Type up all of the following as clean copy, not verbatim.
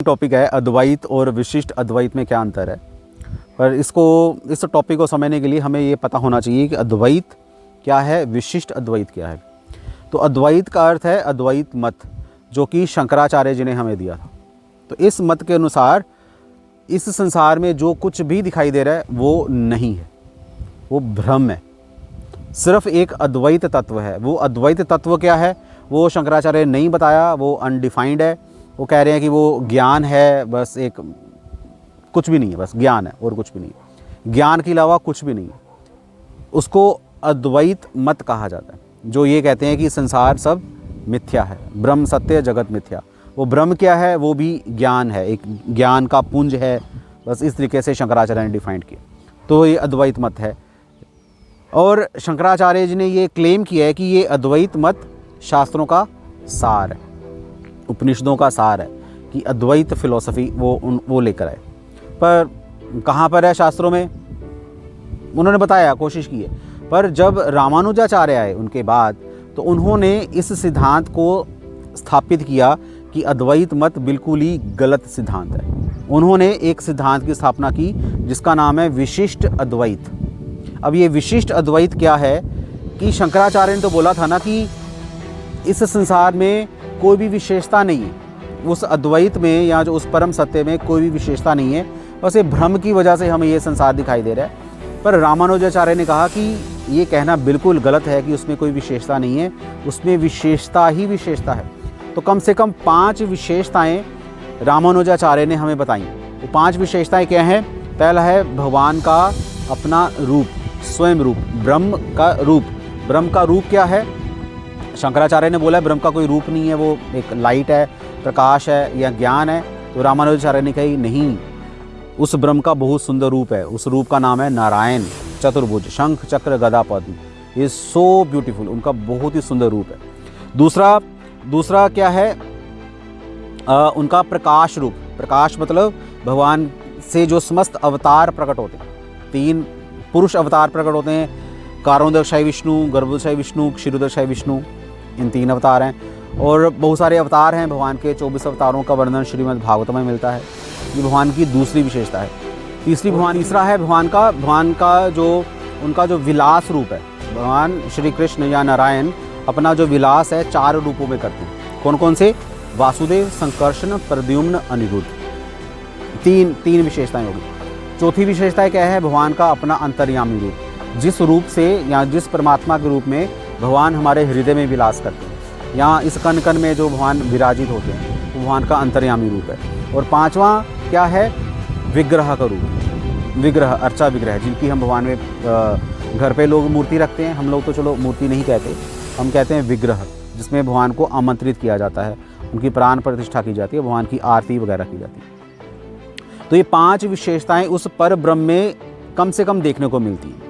Topic है अद्वैत और विशिष्ट अद्वैत में क्या अंतर है। पर इस टॉपिक को समझने के लिए हमें ये पता होना चाहिए कि अद्वैत क्या है, विशिष्ट अद्वैत क्या है। तो अद्वैत का अर्थ है अद्वैत मत, जो कि शंकराचार्य जी ने हमें दिया था। तो इस मत के अनुसार इस संसार में जो कुछ भी दिखाई दे रहा है वो नहीं है, वो भ्रम है। सिर्फ एक अद्वैत तत्व है। वो अद्वैत तत्व क्या है वो शंकराचार्य ने नहीं बताया, वो अनडिफाइंड है। वो कह रहे हैं कि वो ज्ञान है, बस एक कुछ भी नहीं है, बस ज्ञान है और कुछ भी नहीं है, ज्ञान के अलावा कुछ भी नहीं है। उसको अद्वैत मत कहा जाता है, जो ये कहते हैं कि संसार सब मिथ्या है, ब्रह्म सत्य जगत मिथ्या। वो ब्रह्म क्या है, वो भी ज्ञान है, एक ज्ञान का पुंज है। बस इस तरीके से शंकराचार्य ने डिफाइंड किया, तो ये अद्वैत मत है। और शंकराचार्य जी ने ये क्लेम किया है कि ये अद्वैत मत शास्त्रों का सार है, उपनिषदों का सार है, कि अद्वैत फिलॉसफी वो लेकर आए। पर कहाँ पर है शास्त्रों में, उन्होंने बताया, कोशिश की है। पर जब रामानुजाचार्य आए उनके बाद, तो उन्होंने इस सिद्धांत को स्थापित किया कि अद्वैत मत बिल्कुल ही गलत सिद्धांत है। उन्होंने एक सिद्धांत की स्थापना की जिसका नाम है विशिष्ट अद्वैत। अब ये विशिष्ट अद्वैत क्या है कि शंकराचार्य ने तो बोला था ना कि इस संसार में कोई भी विशेषता नहीं है, उस अद्वैत में या जो उस परम सत्य में कोई भी विशेषता नहीं है, बस ये भ्रम की वजह से हमें ये संसार दिखाई दे रहा है। पर रामानुजाचार्य ने कहा कि ये कहना बिल्कुल गलत है कि उसमें कोई विशेषता नहीं है, उसमें विशेषता ही विशेषता है। तो कम से कम 5 विशेषताएं रामानुजाचार्य ने हमें बताई। वो 5 विशेषताएं क्या हैं? पहला है भगवान का अपना रूप, स्वयं रूप, ब्रह्म का रूप। ब्रह्म का रूप क्या है? शंकराचार्य ने बोला ब्रह्म का कोई रूप नहीं है, वो एक लाइट है, प्रकाश है या ज्ञान है। तो रामानुजाचार्य ने कही नहीं, उस ब्रह्म का बहुत सुंदर रूप है, उस रूप का नाम है नारायण, चतुर्भुज, शंख चक्र गदा पद्म। ये सो ब्यूटीफुल, उनका बहुत ही सुंदर रूप है। दूसरा क्या है? उनका प्रकाश रूप। प्रकाश मतलब भगवान से जो समस्त अवतार प्रकट होते हैं, 3 पुरुष अवतार प्रकट होते हैं, कारणोदकशाही विष्णु, गर्भोदकशाही विष्णु, क्षीरोदकशाही विष्णु, इन 3 अवतार हैं। और बहुत सारे अवतार हैं भगवान के, 24 अवतारों का वर्णन श्रीमद् भागवत में मिलता है। ये भगवान की दूसरी विशेषता है। तीसरा है भगवान का जो उनका जो विलास रूप है। भगवान श्री कृष्ण या नारायण अपना जो विलास है 4 रूपों में करते हैं। कौन कौन से? वासुदेव, संकर्षण, प्रद्युम्न, अनिरुद्ध। 3 विशेषताएं होगी। चौथी विशेषता क्या है? भगवान का अपना अंतर्यामी रूप, जिस रूप से या जिस परमात्मा के रूप में भगवान हमारे हृदय में विलास करते हैं, या इस कण कण में जो भगवान विराजित होते हैं, वो भगवान का अंतर्यामी रूप है। और 5वां क्या है? विग्रह का रूप, विग्रह, अर्चा विग्रह, जिनकी हम भगवान में घर पे लोग मूर्ति रखते हैं। हम लोग तो चलो मूर्ति नहीं कहते, हम कहते हैं विग्रह, जिसमें भगवान को आमंत्रित किया जाता है, उनकी प्राण प्रतिष्ठा की जाती है, भगवान की आरती वगैरह की जाती है। तो ये 5 विशेषताएं उस पर ब्रह्म में कम से कम देखने को मिलती हैं।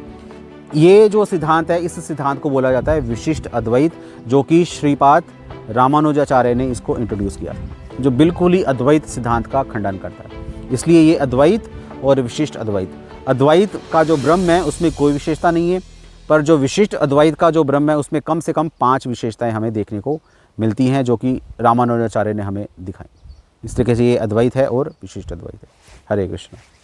ये जो सिद्धांत है, इस सिद्धांत को बोला जाता है विशिष्ट अद्वैत, जो कि श्रीपाद रामानुजाचार्य ने इसको इंट्रोड्यूस किया, जो बिल्कुल ही अद्वैत सिद्धांत का खंडन करता है। इसलिए ये अद्वैत और विशिष्ट अद्वैत, अद्वैत का जो ब्रह्म है उसमें कोई विशेषता नहीं है, पर जो विशिष्ट अद्वैत का जो ब्रह्म है उसमें कम से कम 5 विशेषताएं हमें देखने को मिलती हैं, जो कि रामानुजाचार्य ने हमें दिखाई। इस तरीके से ये अद्वैत है और विशिष्ट अद्वैत है। हरे कृष्ण।